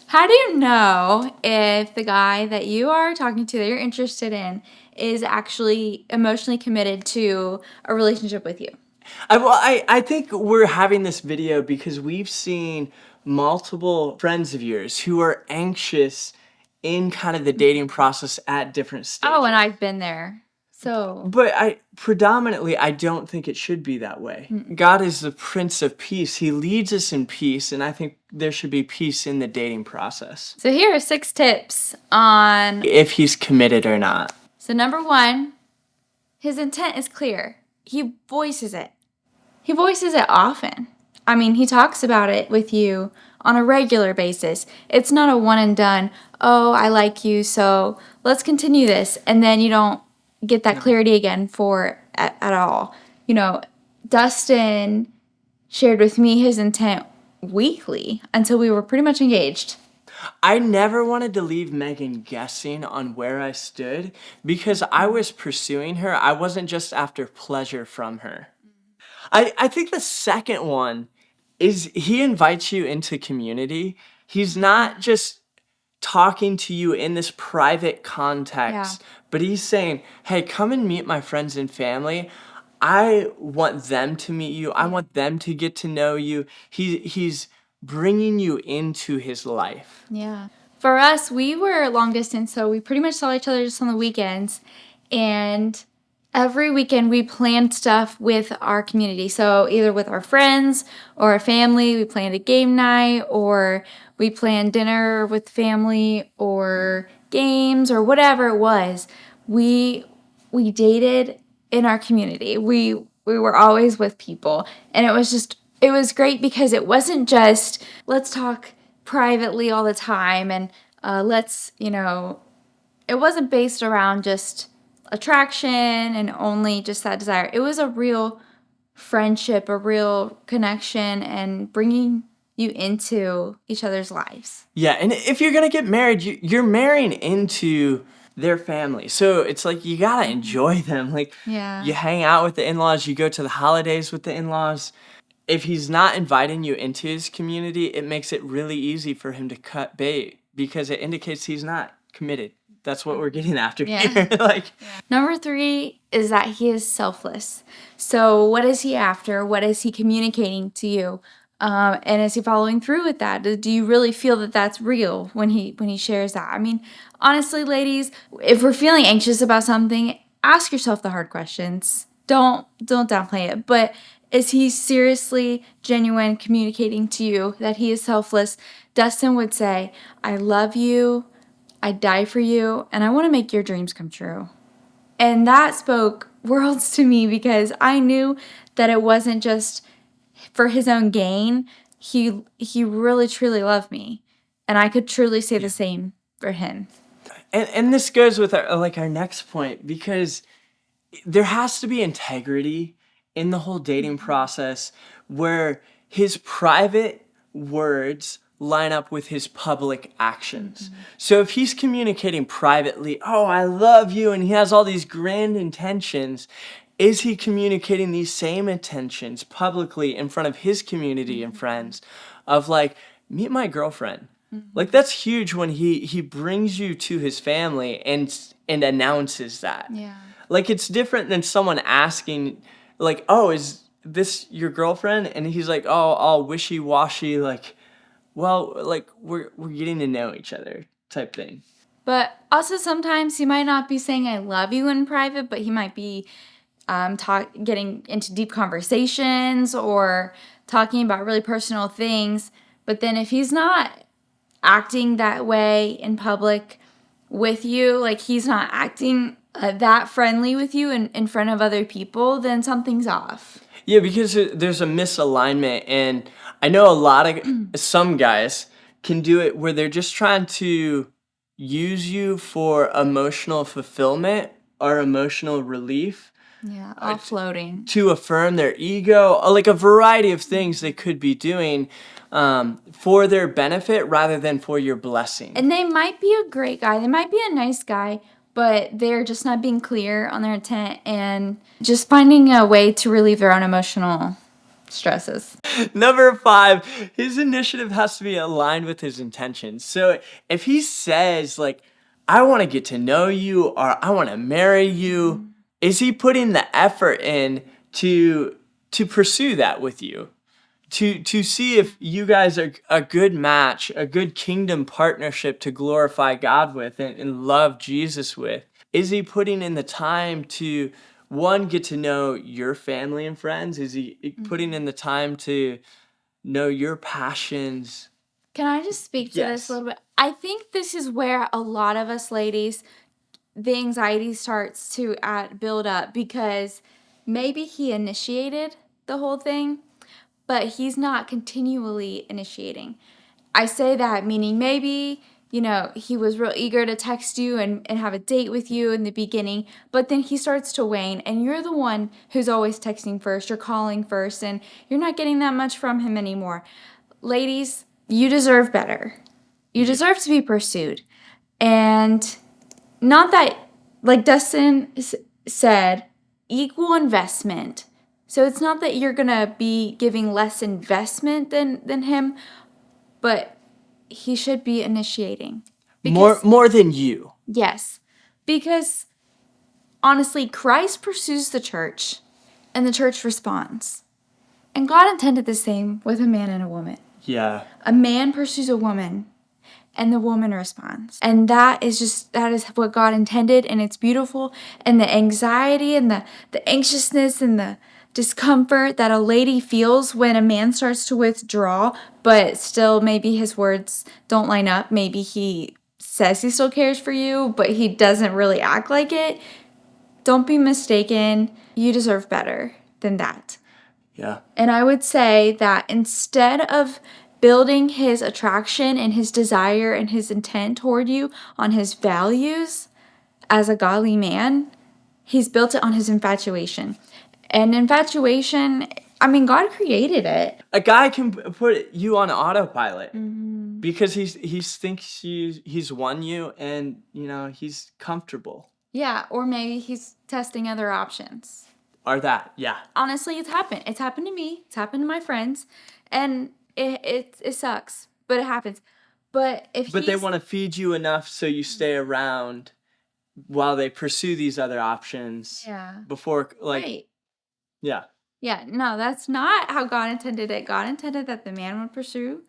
How do you know if the guy that you are talking to, that you're interested in, is actually emotionally committed to a relationship with you? I think we're having this video because we've seen multiple friends of yours who are anxious in kind of the dating process at different Oh, and stages. I've been there. So, But I don't think it should be that way. God is the Prince of Peace. He leads us in peace, and I think there should be peace in the dating process. so here are 6 tips on. If he's committed or not. So, number 1, his intent is clear. He voices it. He voices it often. I mean, he talks about it with you on a regular basis. It's not a one and done, oh, I like you, so let's continue this. And then you don't get that clarity again at all. You know, Dustin shared with me his intent weekly until we were pretty much engaged. I never wanted to leave Megan guessing on where I stood because I was pursuing her. I wasn't just after pleasure from her. I think the second one is he invites you into community. He's not just talking to you in this private context, but he's saying, hey, come and meet my friends and family. I want them to meet you. I want them to get to know you. He's bringing you into his life. Yeah. For us, we were long distance, so we pretty much saw each other just on the weekends. And every weekend we planned stuff with our community. So either with our friends or our family, we planned a game night, or we planned dinner with family, or games, or whatever it was. We dated in our community. We were always with people, and it was great because it wasn't just let's talk privately all the time and it wasn't based around just attraction and only just that desire. It was a real friendship, a real connection, and bringing you into each other's lives. Yeah, and if you're gonna get married, you're marrying into their family. So it's like you gotta enjoy them. Like Yeah. you hang out with the in-laws, you go to the holidays with the in-laws. If he's not inviting you into his community, it makes it really easy for him to cut bait because it indicates he's not committed. That's what we're getting after here. Number 3 is that he is selfless. So what is he after? What is he communicating to you? And is he following through with that? Do you really feel that that's real when he shares that? I mean, honestly, ladies, if we're feeling anxious about something, ask yourself the hard questions. Don't downplay it. But is he seriously genuine communicating to you that he is selfless? Dustin would say, I love you, I die for you, and I want to make your dreams come true. And that spoke worlds to me because I knew that it wasn't just for his own gain. He really truly loved me, and I could truly say the same for him. And this goes with our next point because there has to be integrity in the whole dating process where his private words line up with his public actions. So if he's communicating privately, oh, I love you, and he has all these grand intentions, is he communicating these same intentions publicly in front of his community and friends of like, meet my girlfriend? Like that's huge when he brings you to his family and announces that. Yeah. Like it's different than someone asking like, "Oh, is this your girlfriend?" And he's like, "Oh, all wishy-washy like, well, like we're getting to know each other" type thing. But also sometimes he might not be saying I love you in private, but he might be getting into deep conversations or talking about really personal things. But then if he's not acting that way in public with you, like he's not acting that friendly with you in front of other people, then something's off. Yeah, because there's a misalignment, and I know a lot of some guys can do it where they're just trying to use you for emotional fulfillment or emotional relief. Yeah, offloading. To affirm their ego, like a variety of things they could be doing for their benefit rather than for your blessing. And they might be a great guy. They might be a nice guy, but they're just not being clear on their intent and just finding a way to relieve their own emotional stresses. Number 5, his initiative has to be aligned with his intentions. So if he says, like, I want to get to know you or I want to marry you, is he putting the effort in to pursue that with you? To see if you guys are a good match, a good kingdom partnership to glorify God with and love Jesus with? Is he putting in the time to, one, get to know your family and friends? Is he putting in the time to know your passions? Can I just speak to this Yes. a little bit? I think this is where a lot of us ladies, the anxiety starts to build up because maybe he initiated the whole thing, but he's not continually initiating. I say that meaning maybe, he was real eager to text you and have a date with you in the beginning, but then he starts to wane and you're the one who's always texting first or calling first and you're not getting that much from him anymore. Ladies, you deserve better. You deserve to be pursued. And not that, like Dustin said, equal investment. So it's not that you're going to be giving less investment than him, but he should be initiating. More than you. Yes. Because honestly, Christ pursues the church and the church responds. And God intended the same with a man and a woman. Yeah. A man pursues a woman and the woman responds. And that is what God intended, and it's beautiful. And the anxiety and the anxiousness and the discomfort that a lady feels when a man starts to withdraw, but still maybe his words don't line up. Maybe he says he still cares for you, but he doesn't really act like it. Don't be mistaken. You deserve better than that. Yeah. And I would say that instead of building his attraction and his desire and his intent toward you on his values as a godly man, he's built it on his infatuation. And infatuation, I mean, God created it. A guy can put you on autopilot because he thinks he's won you and, he's comfortable. Yeah, or maybe he's testing other options. Or that, yeah. Honestly, it's happened. It's happened to me. It's happened to my friends. And it sucks, but it happens. But they want to feed you enough so you stay around while they pursue these other options. Yeah. Before, like, right. Yeah. Yeah, no, that's not how God intended it. God intended that the man would pursue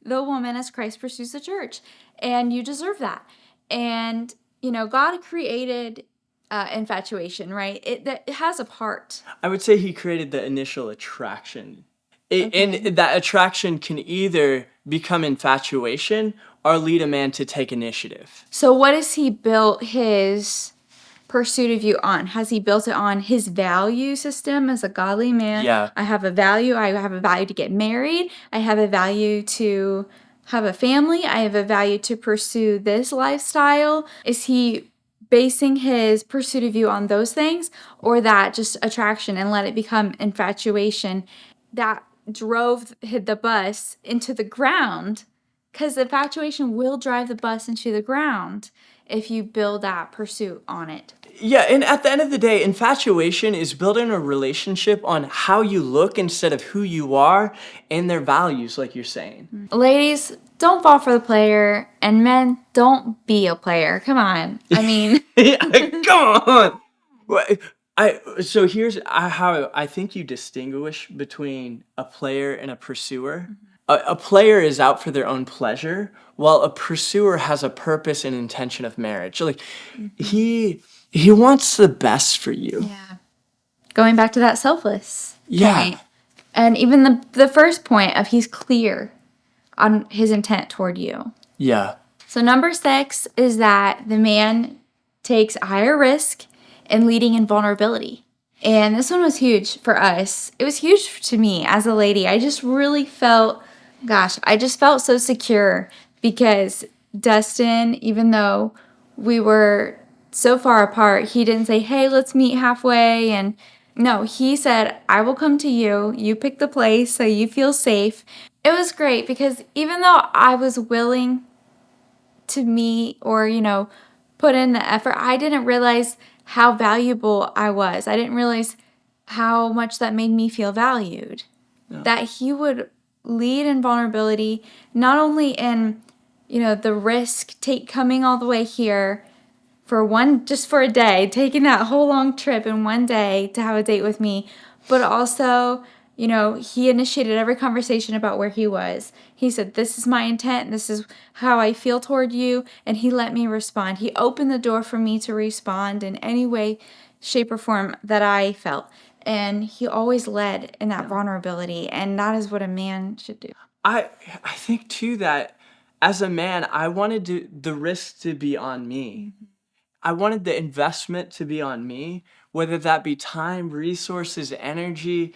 the woman as Christ pursues the church. And you deserve that. And, God created infatuation, right? It has a part. I would say he created the initial attraction. Okay. And that attraction can either become infatuation or lead a man to take initiative. So what has he built his pursuit of you on? Has he built it on his value system as a godly man? Yeah. I have a value. I have a value to get married. I have a value to have a family. I have a value to pursue this lifestyle. Is he basing his pursuit of you on those things, or that just attraction and let it become infatuation that drove the bus into the ground? Because infatuation will drive the bus into the ground if you build that pursuit on it. Yeah, and at the end of the day, infatuation is building a relationship on how you look instead of who you are and their values, like you're saying. Ladies, don't fall for the player, and men, don't be a player. Come on. I mean, Come on. So here's how I think you distinguish between a player and a pursuer. A player is out for their own pleasure, while a pursuer has a purpose and intention of marriage. Like he wants the best for you. yeah. Going back to that selfless Yeah. point. And even the first point of he's clear on his intent toward you. Yeah. So number 6 is that the man takes a higher risk in leading in vulnerability. And this one was huge for us. It was huge to me as a lady. I just really felt, I just felt so secure because Dustin, even though we were so far apart, he didn't say, hey, let's meet halfway. And no, he said, I will come to you. You pick the place so you feel safe. It was great because even though I was willing to meet or, put in the effort, I didn't realize how valuable I was. I didn't realize how much that made me feel valued. that he would lead in vulnerability, not only in, the risk coming all the way here just for a day, taking that whole long trip in one day to have a date with me, but also, he initiated every conversation about where he was. He said, "This is my intent, this is how I feel toward you," and he let me respond. He opened the door for me to respond in any way, shape, or form that I felt. And he always led in that vulnerability, and that is what a man should do. I think too that as a man, I wanted the risk to be on me. I wanted the investment to be on me, whether that be time, resources, energy,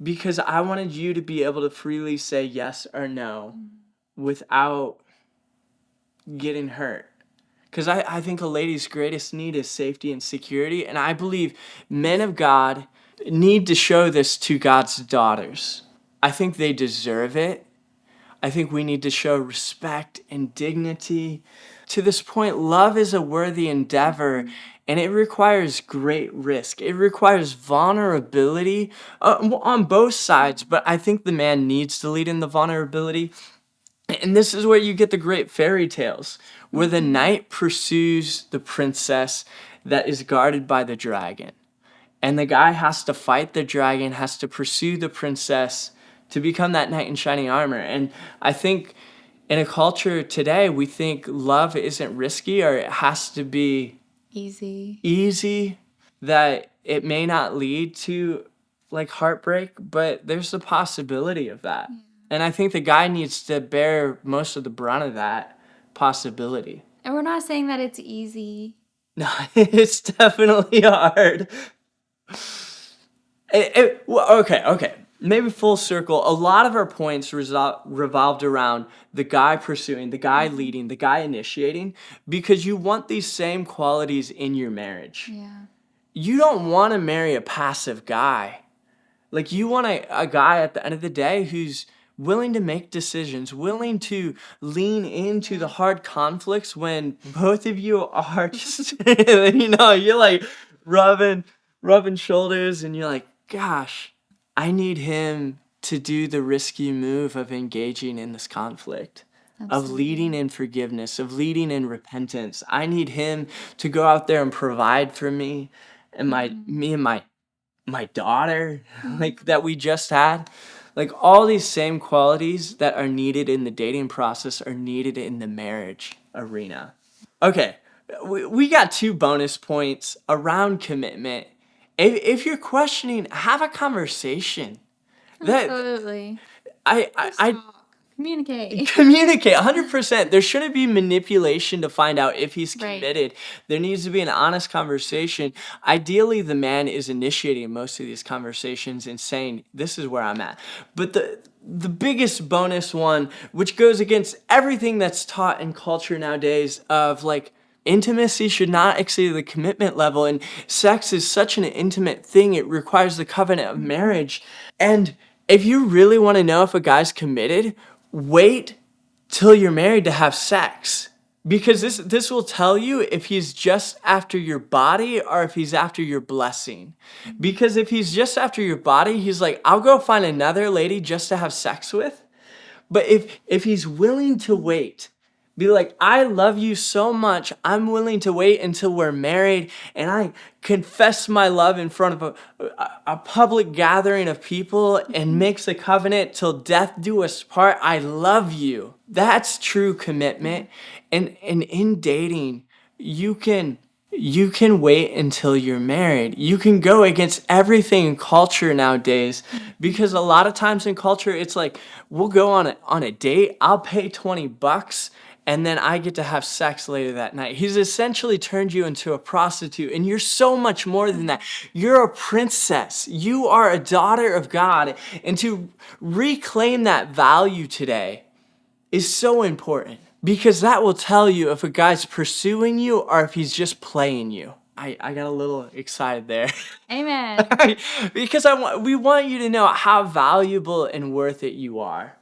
because I wanted you to be able to freely say yes or no without getting hurt. Because I think a lady's greatest need is safety and security. And I believe men of God need to show this to God's daughters. I think they deserve it. I think we need to show respect and dignity. To this point, love is a worthy endeavor, and it requires great risk. It requires vulnerability on both sides, but I think the man needs to lead in the vulnerability. And this is where you get the great fairy tales, where the knight pursues the princess that is guarded by the dragon. And the guy has to fight the dragon, has to pursue the princess to become that knight in shining armor. And I think in a culture today, we think love isn't risky or it has to be easy, that it may not lead to like heartbreak, but there's the possibility of that. Yeah. And I think the guy needs to bear most of the brunt of that possibility. And we're not saying that it's easy. No, it's definitely hard. Okay. Maybe full circle. A lot of our points revolved around the guy pursuing, the guy leading, the guy initiating, because you want these same qualities in your marriage. Yeah. You don't want to marry a passive guy. Like, you want a guy at the end of the day who's willing to make decisions, willing to lean into the hard conflicts when both of you are just, you're like rubbing shoulders and you're like, gosh, I need him to do the risky move of engaging in this conflict. Absolutely. Of leading in forgiveness, of leading in repentance. I need him to go out there and provide for me and my daughter, like, that we just had. Like, all these same qualities that are needed in the dating process are needed in the marriage arena. Okay, we got 2 bonus points around commitment. If you're questioning, have a conversation. Absolutely. I Communicate. Communicate, 100%. There shouldn't be manipulation to find out if he's committed. Right. There needs to be an honest conversation. Ideally, the man is initiating most of these conversations and saying, this is where I'm at. But the biggest bonus one, which goes against everything that's taught in culture nowadays, of like, intimacy should not exceed the commitment level, and sex is such an intimate thing, it requires the covenant of marriage. And if you really want to know if a guy's committed, wait till you're married to have sex. Because this will tell you if he's just after your body or if he's after your blessing. Because if he's just after your body, he's like, I'll go find another lady just to have sex with. But if he's willing to wait, be like, I love you so much, I'm willing to wait until we're married and I confess my love in front of a public gathering of people and makes a covenant till death do us part. I love you. That's true commitment. And in dating, you can wait until you're married. You can go against everything in culture nowadays, because a lot of times in culture, it's like, we'll go on a date, I'll pay $20, and then I get to have sex later that night. He's essentially turned you into a prostitute, and you're so much more than that. You're a princess. You are a daughter of God, and to reclaim that value today is so important, because that will tell you if a guy's pursuing you or if he's just playing you. I got a little excited there. Amen. Because we want you to know how valuable and worth it you are.